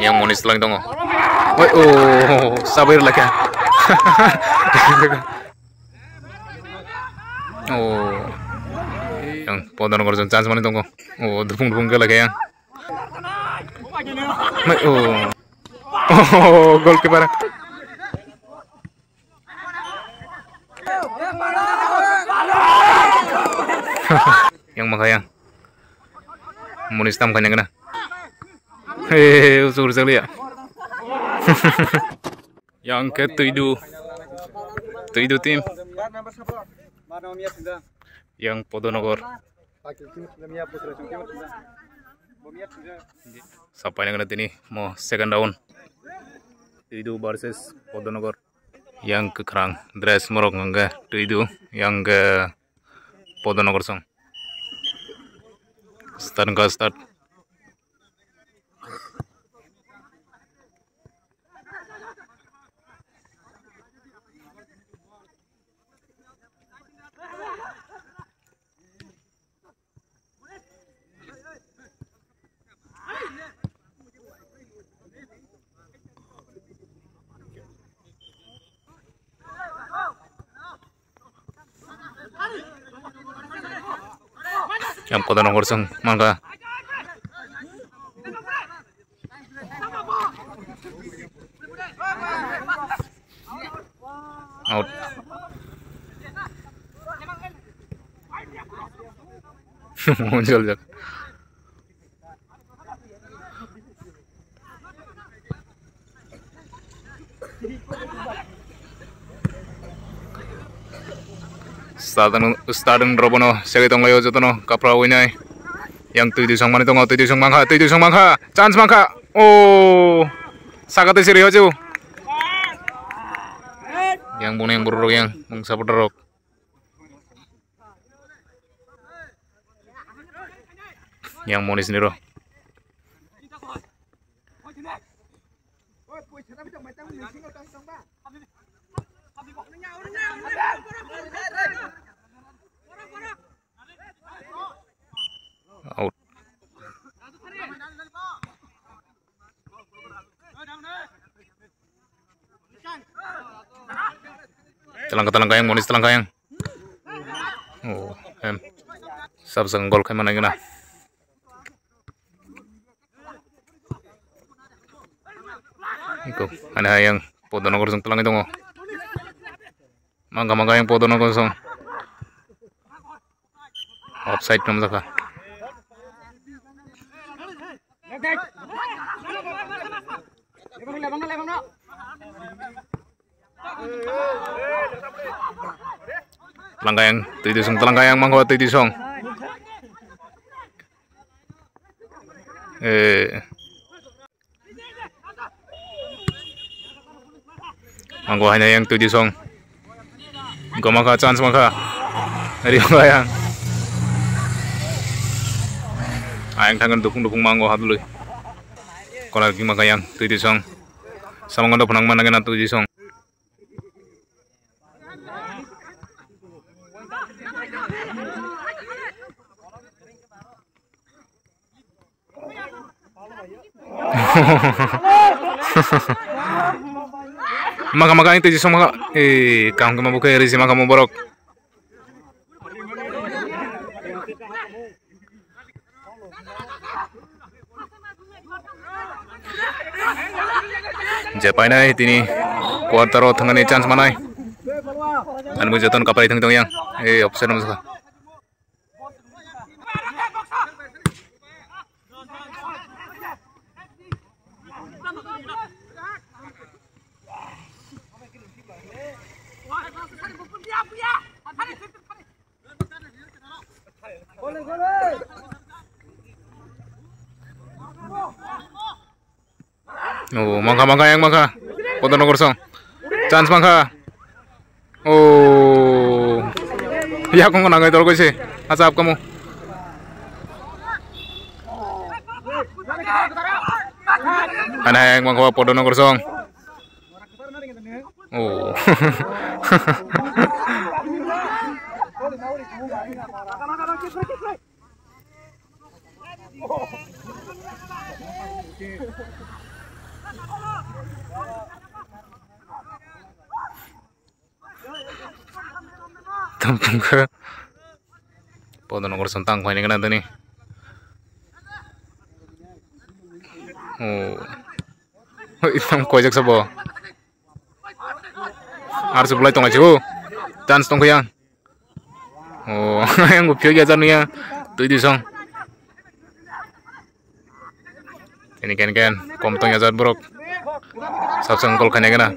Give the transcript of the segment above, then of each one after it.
Yang Monis lang dong. Oh, sabar lagi. Oh, yang Podonogor chance mana dong? Oh, dupung ke lagi yang. Oh, goalkeeper. Yang makanya Monis tam kanya kena. Usur sekali ya. Yang ketujuh tim yang Podonogor. Siapa yang kena ini mau second round. Tujuh versus Podonogor. Yang ke kerang dress morok enggak tujuh yang ke Podonogor song. Start. Yang Podonogor song mangga. Out. Muncul jak. Starting Robono, segitong layo jotono kapra winay. Yang tujuh sang mana itu tujuh sang mangha, chance mangha. Oh, sakate serius ju. Yang bunyi yang buruk yang mengsapu derok. Yang Monis sendiri. Out. Telangka yang Monis telangka yang. Oh, sab senggol kayak mana gina. Iko, ada yang Podonogor song telang itu ngo. Mangga yang Podonogor song. Offside nam saka. Telangka yang tujuh song telangka yang mangga tujuh song. Mangga hanya yang tujuh song. Gak maka chance maka. Dari yang ayang tangan dukung mangga dulu. Kalau lagi maka yang tujuh song. Sama ngono penang mana kena tujuh song. Maka itu justru maka kamu buka risi maka mau borok. Japaina ini quarter tengah ni chance mana? Anu jatuh kapal itu yang option masuk. Oh, mangka yang mangka. Podonogor song. Chance mangka. Oh. Ya aku nggak ngerti terus sih. Asap kamu. Ada yang mangka Podonogor song. Oh. Tampung ke Podonogor Sentang paling kena nih. Oh, itang kojak sabo. Harus sebelah itu ngacu. Dance tong yang. Oh, yang gue pilih aja nih ya. Tuh di song. Ini kan komtong aja bro. Sabsang kol kanya kena.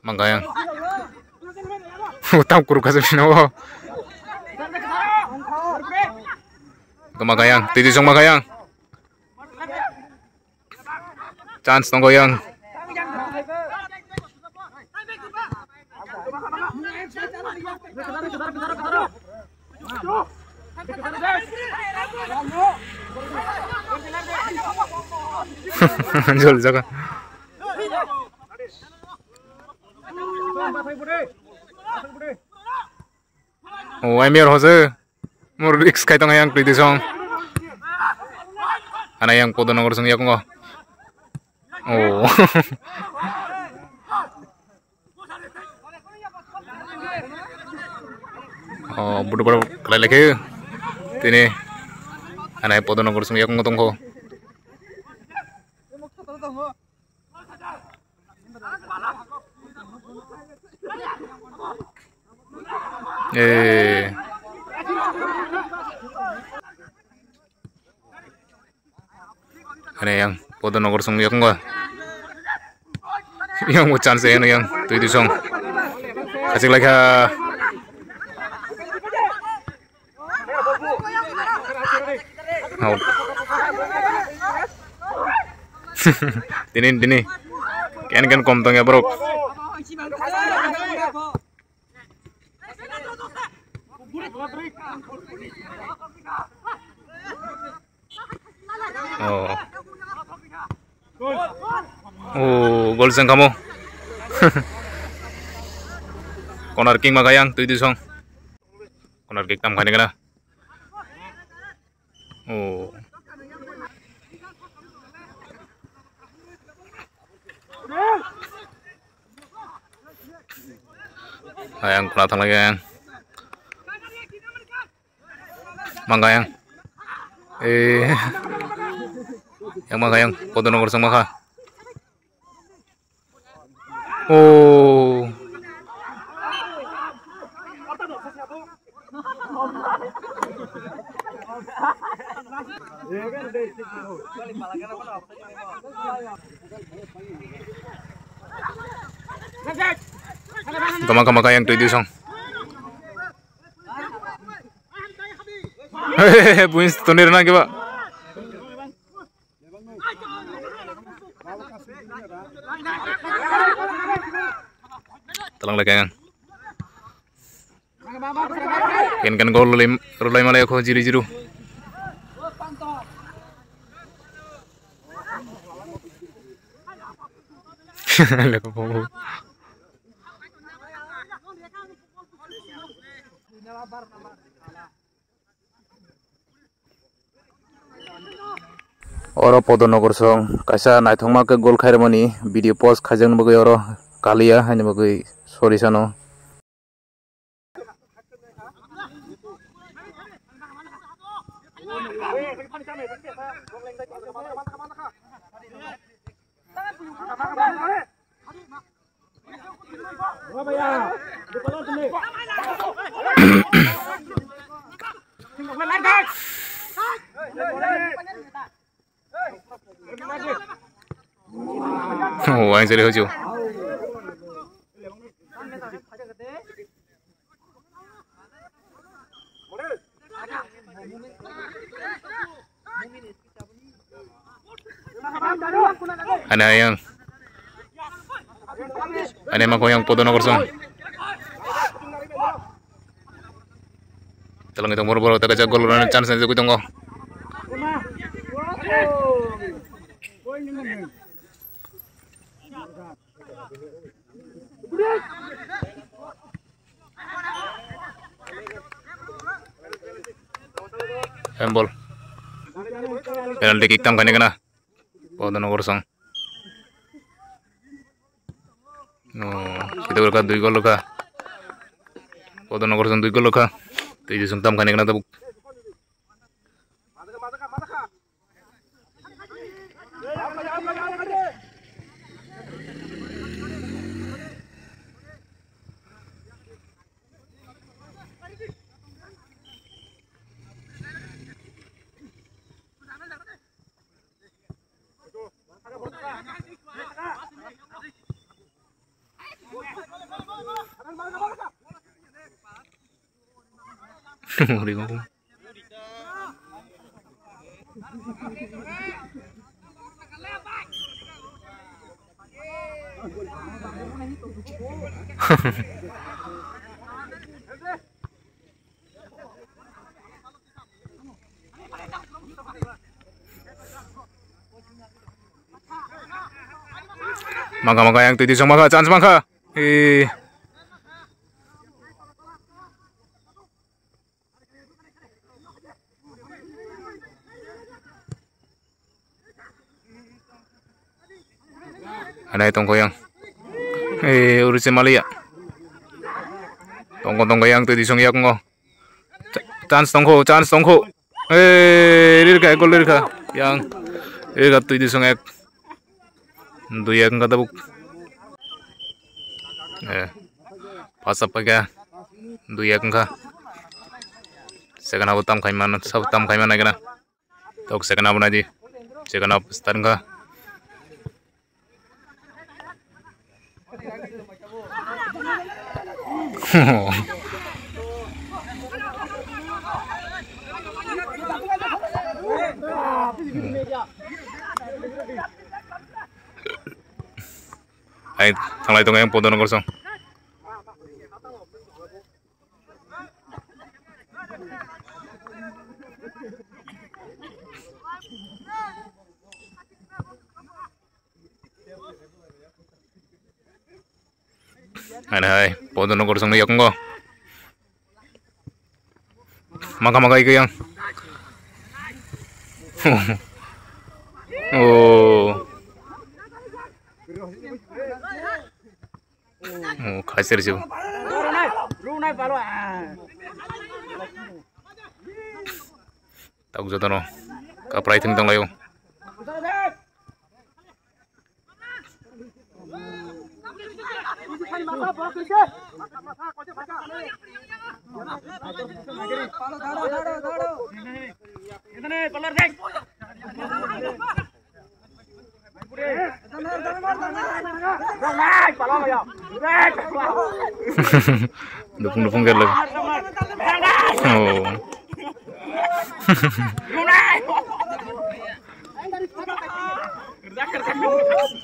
Manggayang. Utang kuru kasih nawa. Magayang, titisong magayang. Chance nong goyang. Jol jaga. Oh, Emir Jose. Mur X kai tong yang pliti song. Ana yang Podonogor song yak ngo. Oh. Oh, budu-budu kelele ke. Tini. Ana Podonogor song yak ngo tong ko. Ana yang Podonogor song yak ngo. Yang mo chance ano yang tuh song. Kasih lagi out. Dini. Kan komtong ya bro. Oh. Oh, gol sang kamu. Corner king magayang tuh song. Corner kick tam kani kana. Oh. Ayang kelihatan lagi yang Manggayang. Yang Manggayang Podonogor sang maka. Oh. Kamaka yang tuh song. Hehehe, buin tonir na kiba. Talang lagi kan. Kan gol rulai malay ko jiru. Leko po. Oro Podonogor song kaisa naithongma ke gol khairmani video post khajang bagui oro kalia haini bagui sorry sano. Oh, anh sẽ đi chưa? Ada yang Ane mako yang Podonogor song. Talang itong boro-boro taga gol na chance na itong ko. Handball. Penalty kick tam kane kana. Podonogor song. Kita berkat 2 gol ka. Podonogor song 2 gol ka. Tujuh song tam kane kana tabuk. Maka yang tujuh song maka chance maka. Ada itong koyang. Urusin Malia. Tongko yang tujuh song yak ngo. Chance tongko. Lirka gol lirka. Yang lirka tujuh song yak. Duya kang katabuk. Pas apa kah? Duya kang kah? Second half tam kaiman kena. Tok second half naji. Second half start kah? Ay, tangla ito ngayon Podonogor song. Ay, Podonogor song niyak ko. Maka ikaw yang. Kasir sih. Tahu jatuh no. Kaprai tingtang layu. Dukung kan lagi.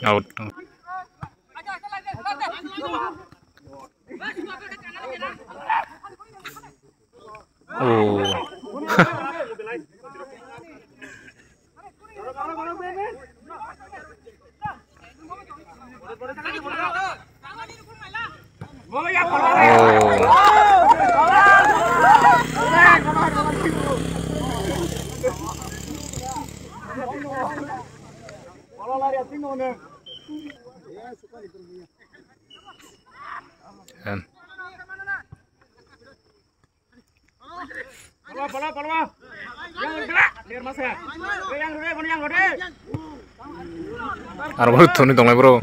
Out. Baru tuh nih dong bro.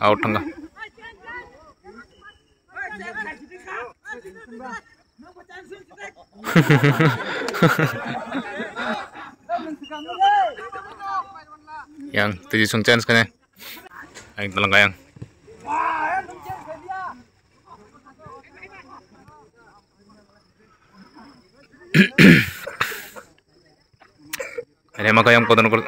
Out enggak? Yang 7 chance kanya. Aing telang kayang. Ada maka yang potong nukul.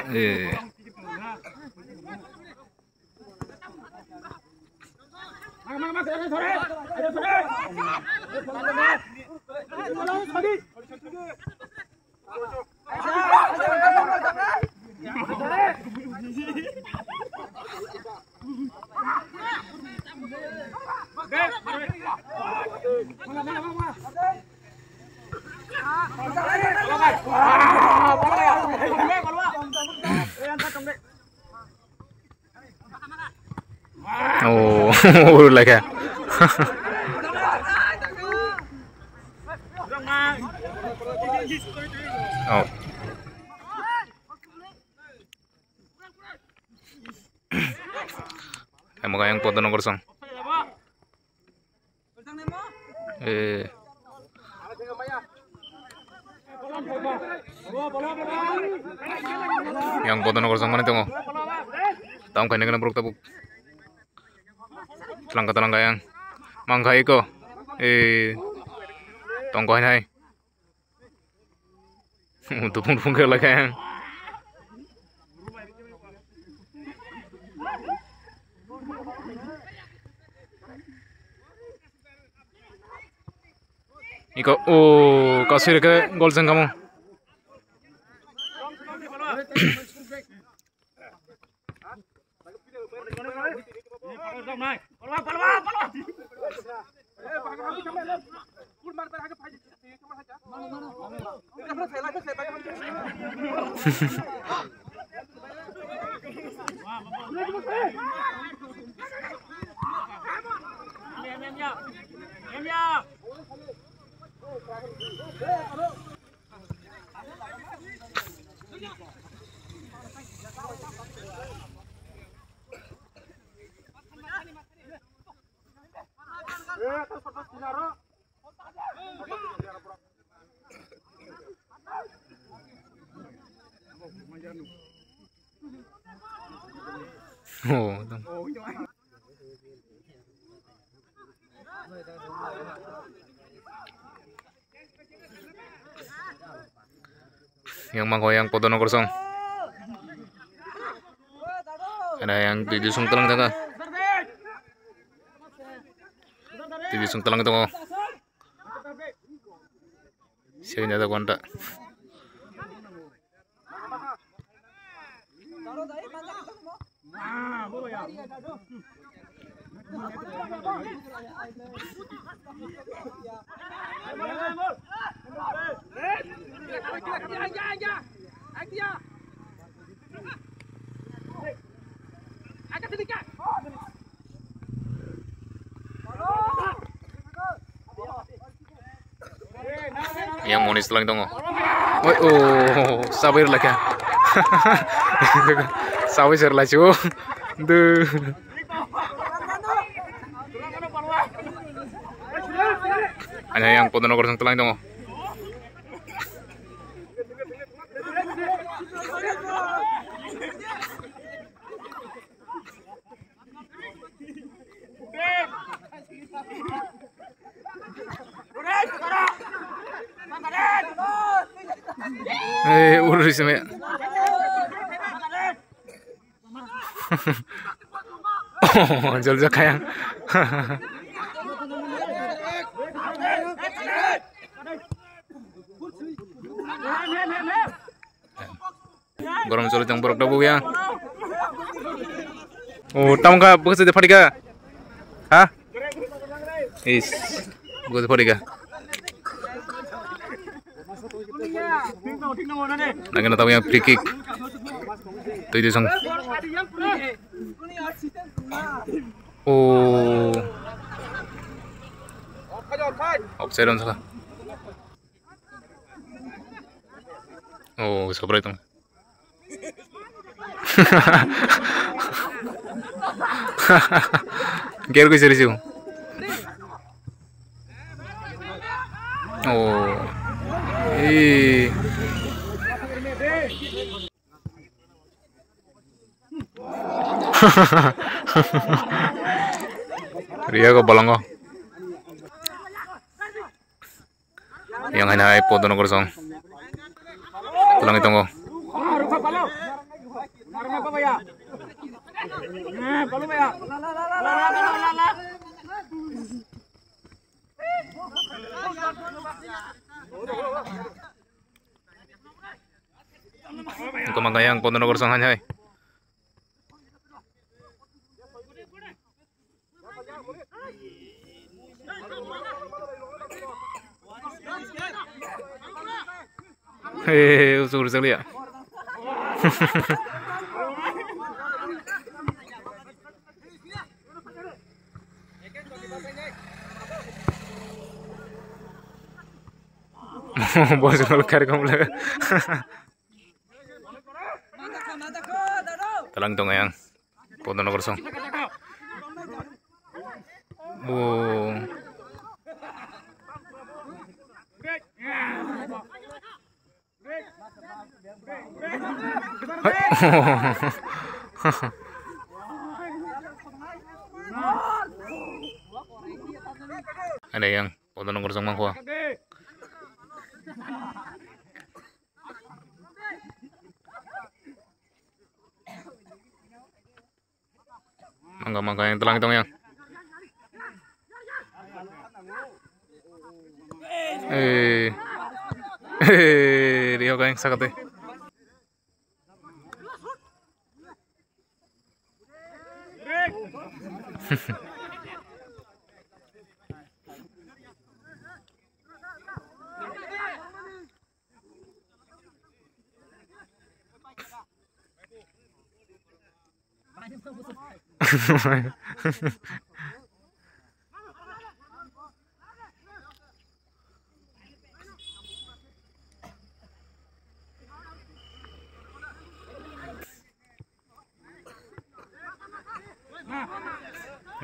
Oh, urut lagi. Oh. Emang yang potong nomor kosong. Yang potong nomor kosong mana itu mau? Tahu kan yang kena buruk tabuk. Telang yang mangkai ko. Tongkohin hai. Untuk pun ke lagi yang. Iko, kasih ke gol sang kamu. Oh, yang mangkoyang potong nomor kosong. Ada yang dijusung telang tengah. Dijusung telang itu mau. Siapa nyata kontak. Yang monis telang tong. Oh, sabar lagi. Sabar lagi. Duh. Hanya yang potong nomor kosong telang tong. Urus ini. Oh, jual kayang. Gorong sulit yang buruk dabu ya. Oh, tahu nggak bekas di Fadika? Hah? Is, bekas di Fadika. Lagi tahu yang free kick. Tuh itu sang. Oh. Offside on salah. Oh, sabar itu. Kira gue serius. Oh. Ria ko balongo. Yang hanya Podonogor song. Tulang itong ko. Untuk magayang Podonogor song hanya. Usur sekali ya. Bos kalau kari kamu lah. Talang tong yang Podonogor song. Bu. Ada yang Podonogor song mangkua. Mangga yang telang itong yang. Rio kayang sakit.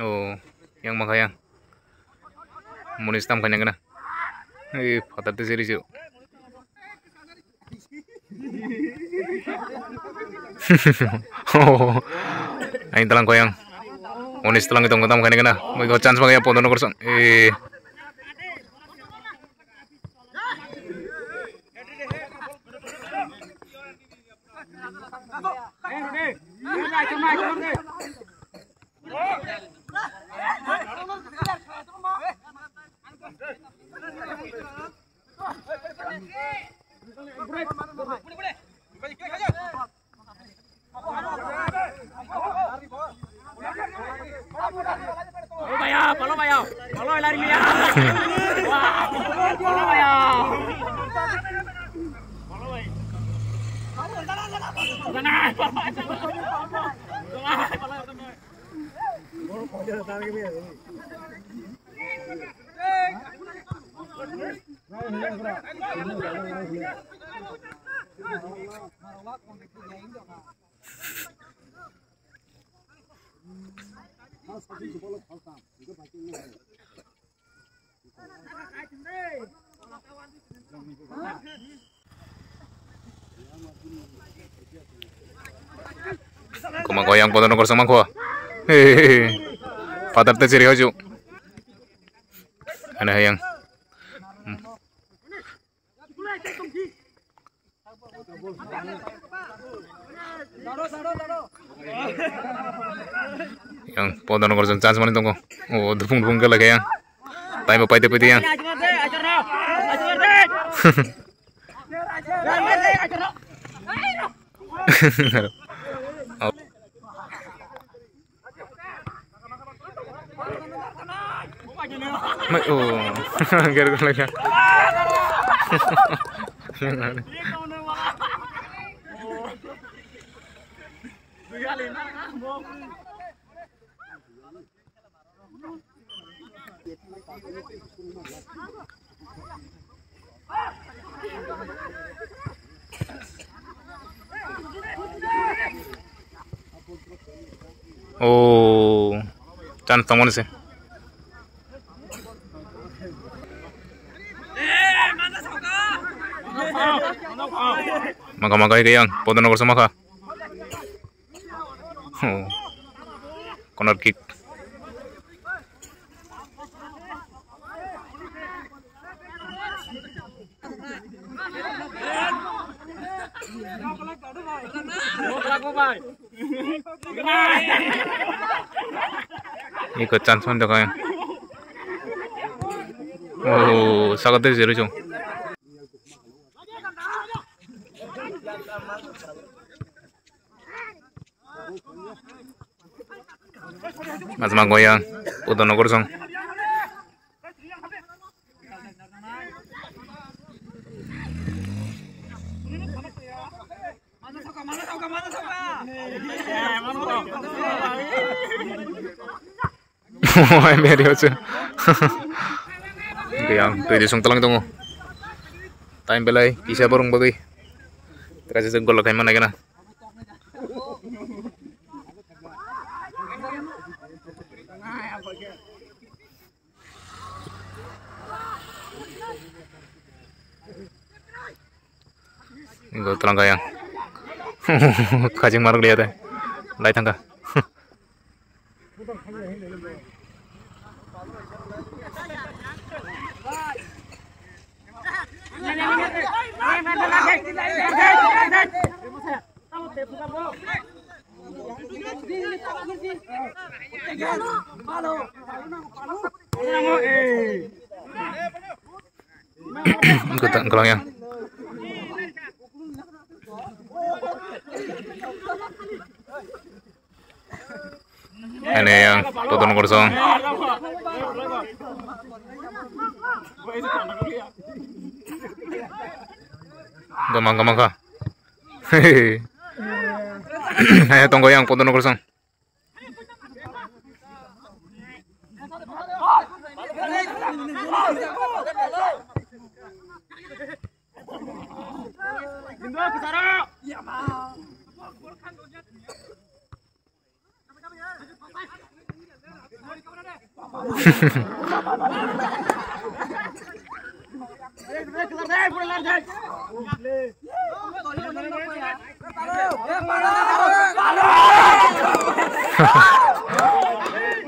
Oh, yang makanya munistam kanya kena. Patat tu serius. Oh, aing talang koyang. Munis talang itong kotam kanya kena. May go chance magaya Podonogor song. Follow lari dia. Wah, follow ya. Kumakoyang Podonogor sama ko. Patat te siri hoju. Ana yang. Yang Podonogor sang chance mani tongko. Oh, dupung ke lagi yang. Time pa pwede yang. Oh, gara-gara lagi. Oh, chance tong sih. Maka kayang Podonogor sama ka. Oh, corner kick. Ikut chance man kayak. Oh, sangat dari zero cung. Mas goyang, udah nongol song. Oh, biar dia aja. Goyang, tuh di sung telang tunggu. Time belai, kisah borong bagai. Terasa segol kayak mana kena. Gue telang kayang. Kajing maruk lihat ya. Lai tangga. Gue telang yang. Ini yang tonton kosong. Gampang kah? Hehehe. Ayo tunggu yang tonton kosong.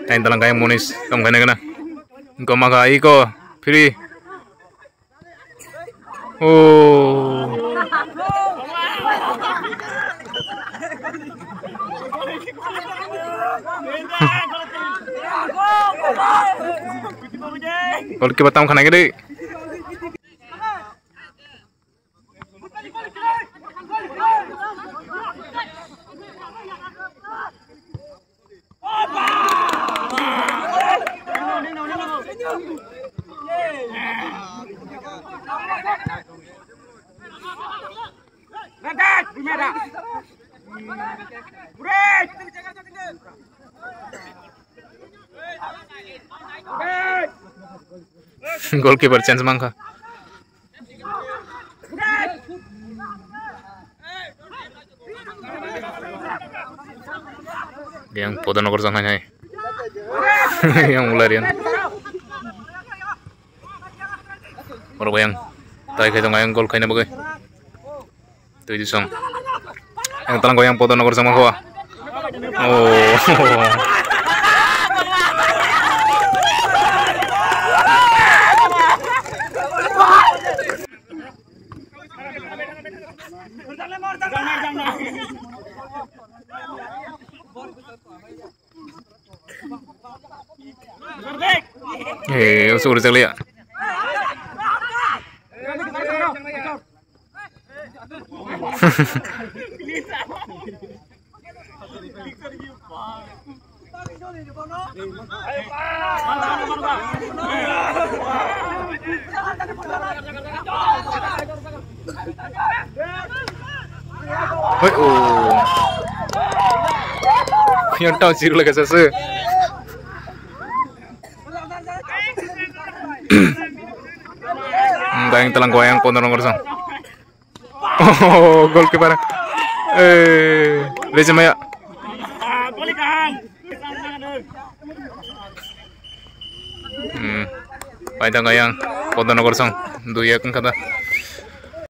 Tain talang kaya munis, kamu kena. Engkau maka iko, free. Oh. Kalau kita tahu kena gede. Goalkeeper chance mangka. Yang podo nogor sana nyai. Yang ularian. Orang bayang. Tai kayak dong ayang gol kayaknya bagai. Tuh di song. Yang telang goyang podo nogor sama gua. Oh. Usur sekali ya. Oh. Yang tahu sih lagi sesuatu. Yang telang goyang pon nomor sang. Oh, gol keeper. Reza Maya. Panjang goyang pon nomor sang. Dua kan kata.